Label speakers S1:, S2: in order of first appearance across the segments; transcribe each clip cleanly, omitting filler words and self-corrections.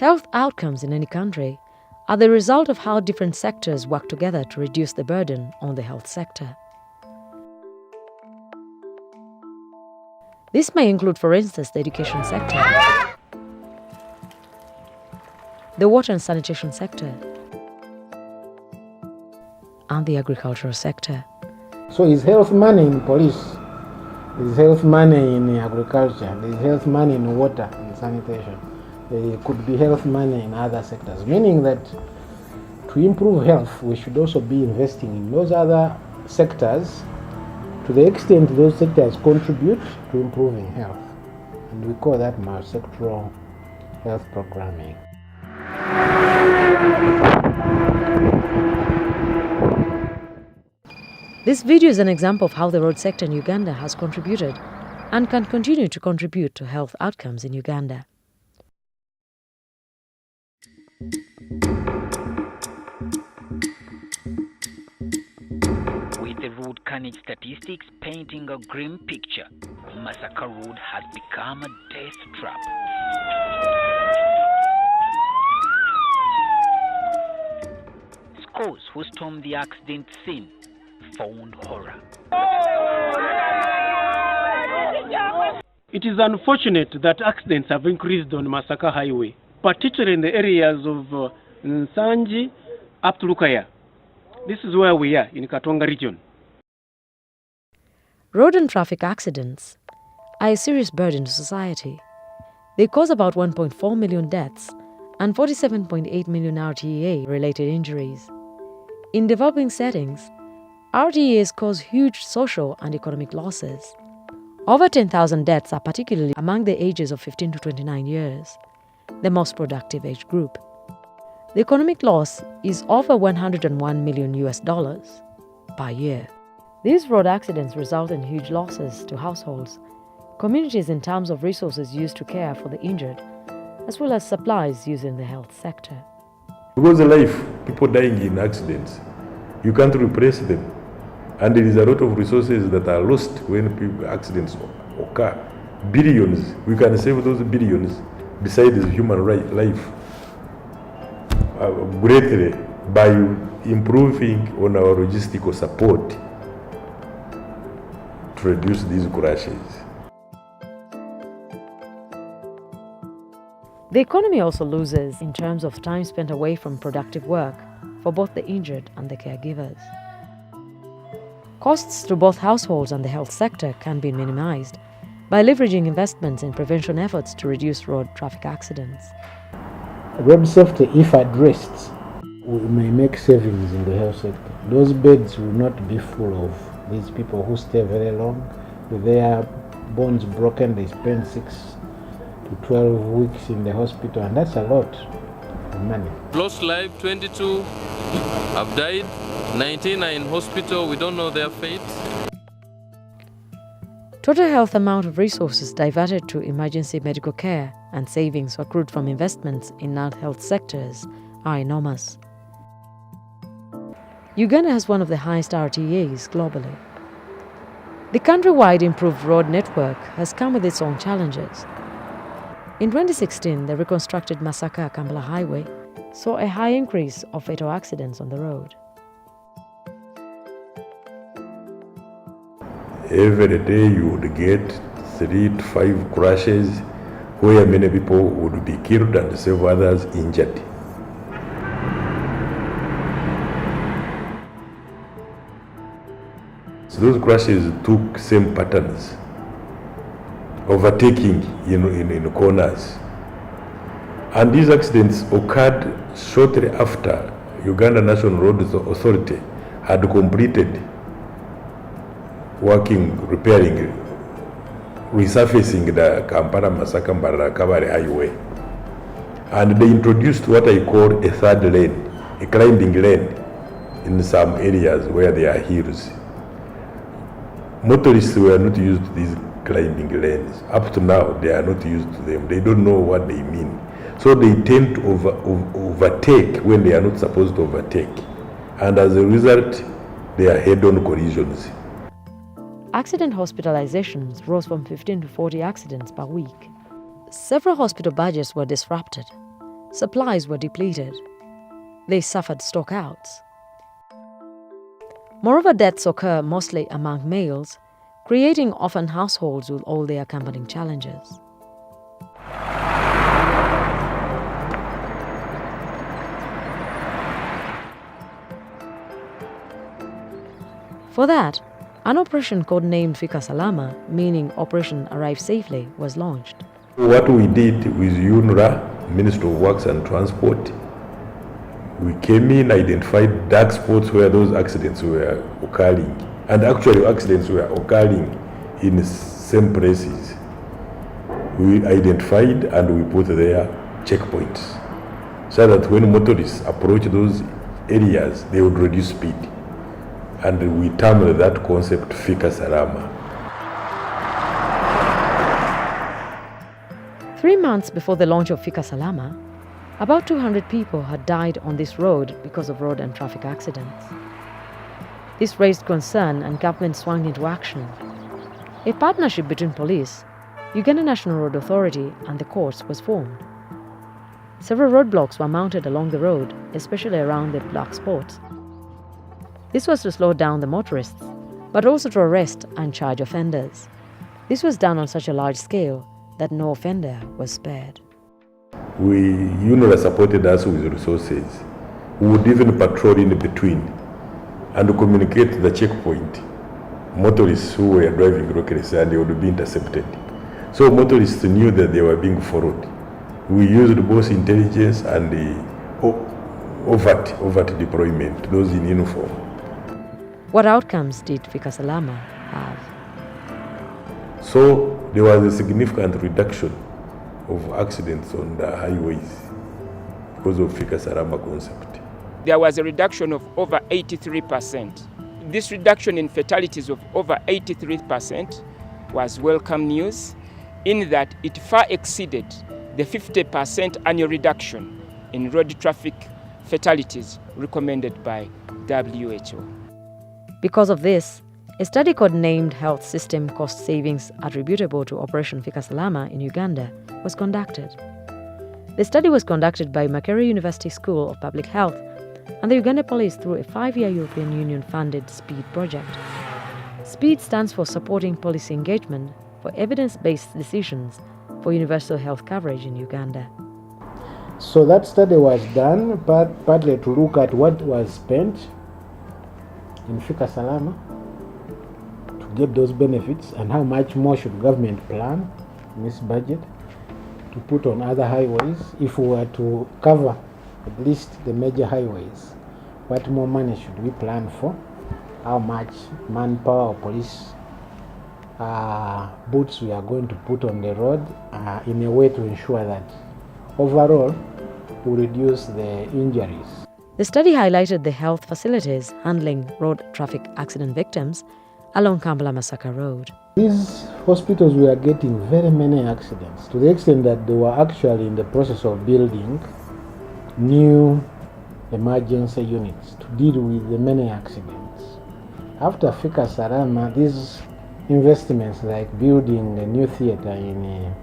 S1: Health outcomes in any country are the result of how different sectors work together to reduce the burden on the health sector. This may include, for instance, the education sector, the water and sanitation sector, and the agricultural sector.
S2: So is health money in police? Is health money in agriculture? Is health money in water and sanitation? There could be health money in other sectors, meaning that to improve health, we should also be investing in those other sectors to the extent those sectors contribute to improving health. And we call that multi-sectoral health programming.
S1: This video is an example of how the road sector in Uganda has contributed and can continue to contribute to health outcomes in Uganda.
S3: With the road carnage statistics painting a grim picture, Masaka Road has become a death trap. Scores who stormed the accident scene found horror.
S4: It is unfortunate that accidents have increased on Masaka Highway, particularly in the areas of Nsanji up to Lukaya. This is where we are in Katonga region.
S1: Road and traffic accidents are a serious burden to society. They cause about 1.4 million deaths and 47.8 million RTA-related injuries. In developing settings, RTAs cause huge social and economic losses. Over 10,000 deaths are particularly among the ages of 15 to 29 years, the most productive age group. The economic loss is over $101 million per year. These road accidents result in huge losses to households, communities in terms of resources used to care for the injured, as well as supplies used in the health sector.
S5: Because the life, people dying in accidents, you can't replace them. And there is a lot of resources that are lost when accidents occur. Billions, we can save those billions besides human life greatly by improving on our logistical support to reduce these crashes.
S1: The economy also loses in terms of time spent away from productive work for both the injured and the caregivers. Costs to both households and the health sector can be minimized by leveraging investments in prevention efforts to reduce road traffic accidents.
S2: Road safety, if addressed, we may make savings in the health sector. Those beds will not be full of these people who stay very long with their bones broken. They spend 6 to 12 weeks in the hospital, and that's a lot of money.
S6: Lost life, 22 have died, 19 are in hospital, we don't know their fate.
S1: Total health amount of resources diverted to emergency medical care and savings accrued from investments in non-health sectors are enormous. Uganda has one of the highest RTAs globally. The countrywide improved road network has come with its own challenges. In 2016, the reconstructed Masaka-Kampala Highway saw a high increase of fatal accidents on the road.
S5: Every day you would get 3 to 5 crashes where many people would be killed and several others injured. So those crashes took same patterns, overtaking in corners. And these accidents occurred shortly after Uganda National Road Authority had completed repairing, resurfacing the Kampala-Masaka-Mbarara-Kabale Highway. And they introduced what I call a third lane, a climbing lane in some areas where there are hills. Motorists were not used to these climbing lanes. Up to now, they are not used to them. They don't know what they mean. So they tend to overtake when they are not supposed to overtake. And as a result, they are head-on collisions.
S1: Accident hospitalizations rose from 15 to 40 accidents per week. Several hospital budgets were disrupted. supplies were depleted. They suffered stockouts. Moreover, deaths occur mostly among males, creating orphan households with all their accompanying challenges. For that, an operation codenamed Fika Salama, meaning Operation Arrive Safely, was launched.
S5: What we did with UNRWA, Ministry of Works and Transport, we came in, identified dark spots where those accidents were occurring. And actually accidents were occurring in the same places. We identified and we put there checkpoints so that when motorists approach those areas, they would reduce speed. And we termed that concept Fika Salama.
S1: 3 months before the launch of Fika Salama, about 200 people had died on this road because of road and traffic accidents. This raised concern and government swung into action. A partnership between police, Uganda National Road Authority and the courts was formed. Several roadblocks were mounted along the road, especially around the black spots. This was to slow down the motorists, but also to arrest and charge offenders. This was done on such a large scale that no offender was spared.
S5: UNRWA supported us with resources. We would even patrol in between and communicate the checkpoint. Motorists who were driving recklessly, and they would be intercepted. So motorists knew that they were being followed. We used both intelligence and the overt deployment, those in uniform.
S1: What outcomes did Fika Salama have?
S5: So there was a significant reduction of accidents on the highways because of Fika Salama concept.
S7: There was a reduction of over 83%. This reduction in fatalities of over 83% was welcome news, in that it far exceeded the 50% annual reduction in road traffic fatalities recommended by WHO.
S1: Because of this, a study codenamed Health System Cost Savings Attributable to Operation Fika Salama in Uganda was conducted. The study was conducted by Makerere University School of Public Health and the Uganda Police through a 5-year European Union-funded SPEED project. SPEED stands for Supporting Policy Engagement for Evidence-Based Decisions for Universal Health Coverage in Uganda.
S2: So that study was done partly to look at what was spent in Fika Salama to get those benefits and how much more should government plan in this budget to put on other highways. If we were to cover at least the major highways, what more money should we plan for? How much manpower or police boots we are going to put on the road in a way to ensure that overall we reduce the injuries.
S1: The study highlighted the health facilities handling road traffic accident victims along Kampala-Masaka Road.
S2: These hospitals were getting very many accidents, to the extent that they were actually in the process of building new emergency units to deal with the many accidents. After Fika Salama, these investments like building a new theater in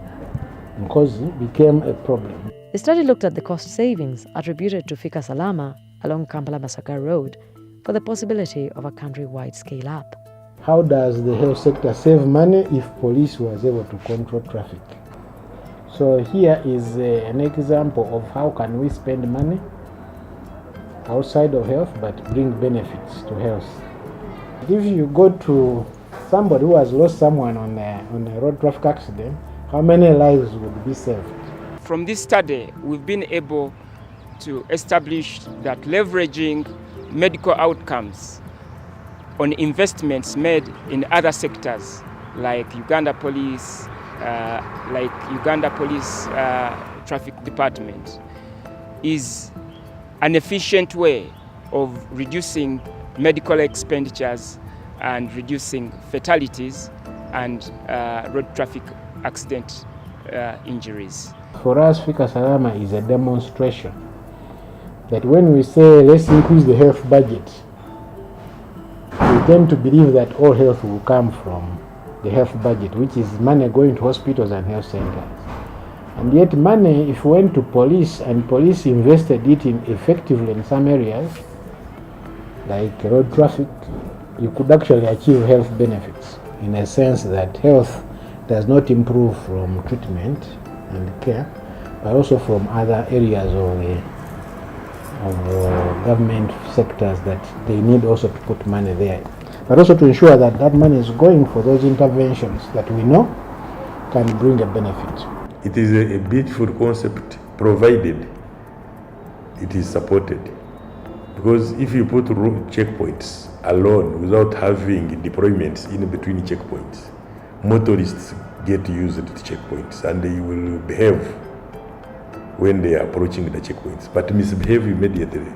S2: Nkozi became a problem.
S1: The study looked at the cost savings attributed to Fika Salama along Kampala-Masaka Road for the possibility of a countrywide scale-up.
S2: How does the health sector save money if police was able to control traffic? So here is an example of how can we spend money outside of health but bring benefits to health. If you go to somebody who has lost someone on a road traffic accident, how many lives would be saved?
S7: From this study, we've been able to establish that leveraging medical outcomes on investments made in other sectors like Uganda Police, Traffic Department is an efficient way of reducing medical expenditures and reducing fatalities and road traffic accident injuries.
S2: For us, Fika Salama is a demonstration that when we say let's increase the health budget, we tend to believe that all health will come from the health budget, which is money going to hospitals and health centers. And yet money, if went to police and police invested it in effectively in some areas, like road traffic, you could actually achieve health benefits, in a sense that health does not improve from treatment and care, but also from other areas of government sectors that they need also to put money there, but also to ensure that that money is going for those interventions that we know can bring a benefit.
S5: It is a beautiful concept, provided it is supported. Because if you put checkpoints alone without having deployments in between checkpoints, motorists get used to checkpoints and they will behave when they are approaching the checkpoints, but misbehave immediately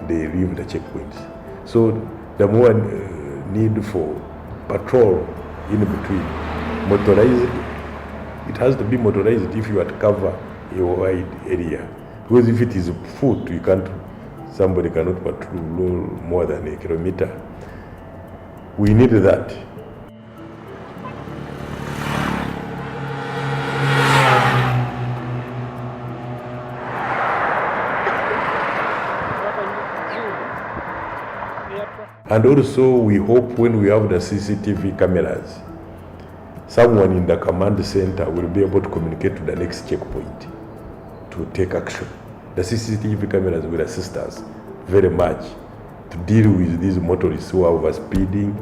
S5: they leave the checkpoints. So the more need for patrol in between, motorized, it has to be motorized if you are to cover a wide area. Because if it is foot, somebody cannot patrol more than a kilometer. We need that. And also we hope when we have the CCTV cameras, someone in the command center will be able to communicate to the next checkpoint to take action. The CCTV cameras will assist us very much to deal with these motorists who are overspeeding,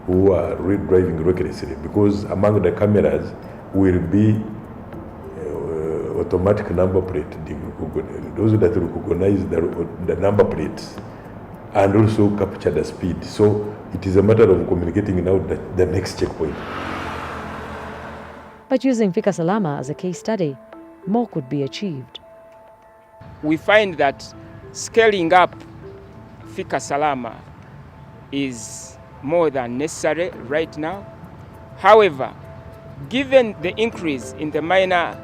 S5: who are driving recklessly, because among the cameras will be automatic number plate, those that recognize the number plates and also capture the speed. So it is a matter of communicating now the next checkpoint.
S1: But using Fika Salama as a case study, more could be achieved.
S7: We find that scaling up Fika Salama is more than necessary right now. However, given the increase in the minor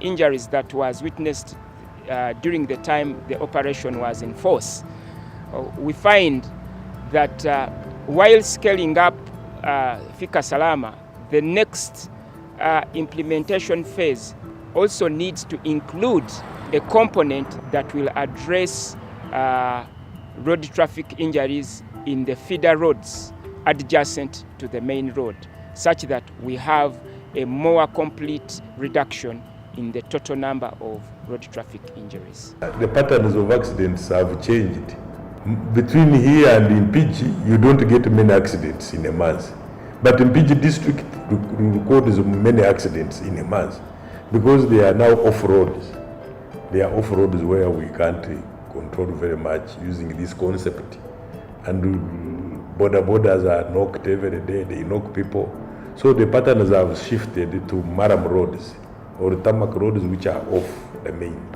S7: injuries that was witnessed during the time the operation was in force, we find that while scaling up Fika Salama, the next implementation phase also needs to include a component that will address road traffic injuries in the feeder roads adjacent to the main road, such that we have a more complete reduction in the total number of road traffic injuries.
S5: The patterns of accidents have changed. Between here and in PG, you don't get many accidents in a month. But in PG district, records many accidents in a month because they are now off-roads. They are off-roads where we can't control very much using this concept. And borders are knocked every day, they knock people. So the patterns have shifted to maram roads or tarmac roads which are off the main.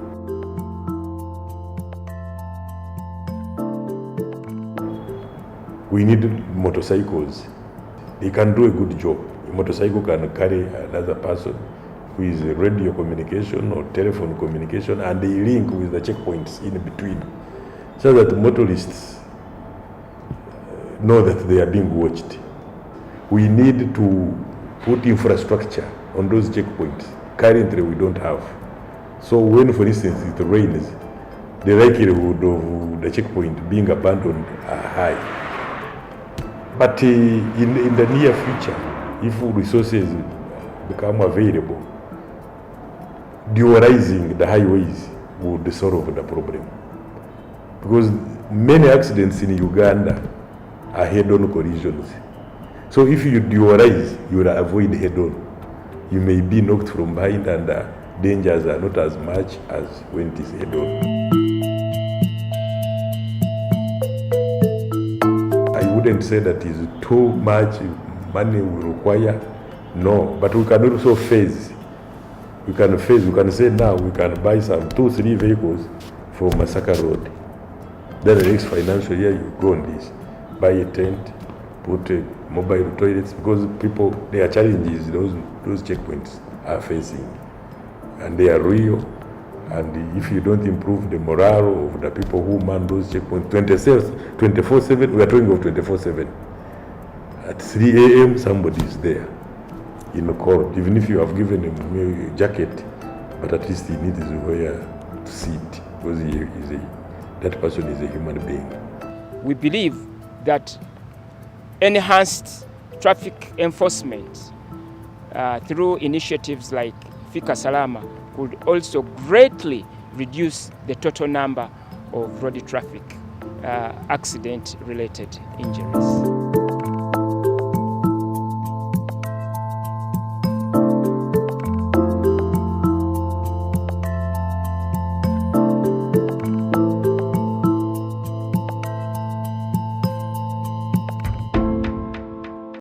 S5: We need motorcycles. They can do a good job. A motorcycle can carry another person who is radio communication or telephone communication, and they link with the checkpoints in between, so that motorists know that they are being watched. We need to put infrastructure on those checkpoints. Currently, we don't have. So when, for instance, it rains, the likelihood of the checkpoint being abandoned are high. But in the near future, if resources become available, dualizing the highways would solve the problem. Because many accidents in Uganda are head-on collisions. So if you dualize, you will avoid head-on. You may be knocked from behind and dangers are not as much as when it is head-on. I wouldn't say that is too much money we require, no, but we can also phase. We can say now we can buy some 2-3 vehicles for Masaka Road. Then the next financial year you go on this, buy a tent, put mobile toilets, because people, their challenges those checkpoints are facing, and they are real. And if you don't improve the morale of the people who man those checkpoints, 24/7, we are talking of 24/7. At 3 a.m. somebody is there in the court, even if you have given him a jacket, but at least he needs where to sit because that person is a human being.
S7: We believe that enhanced traffic enforcement through initiatives like Fika Salama could also greatly reduce the total number of road traffic accident-related injuries.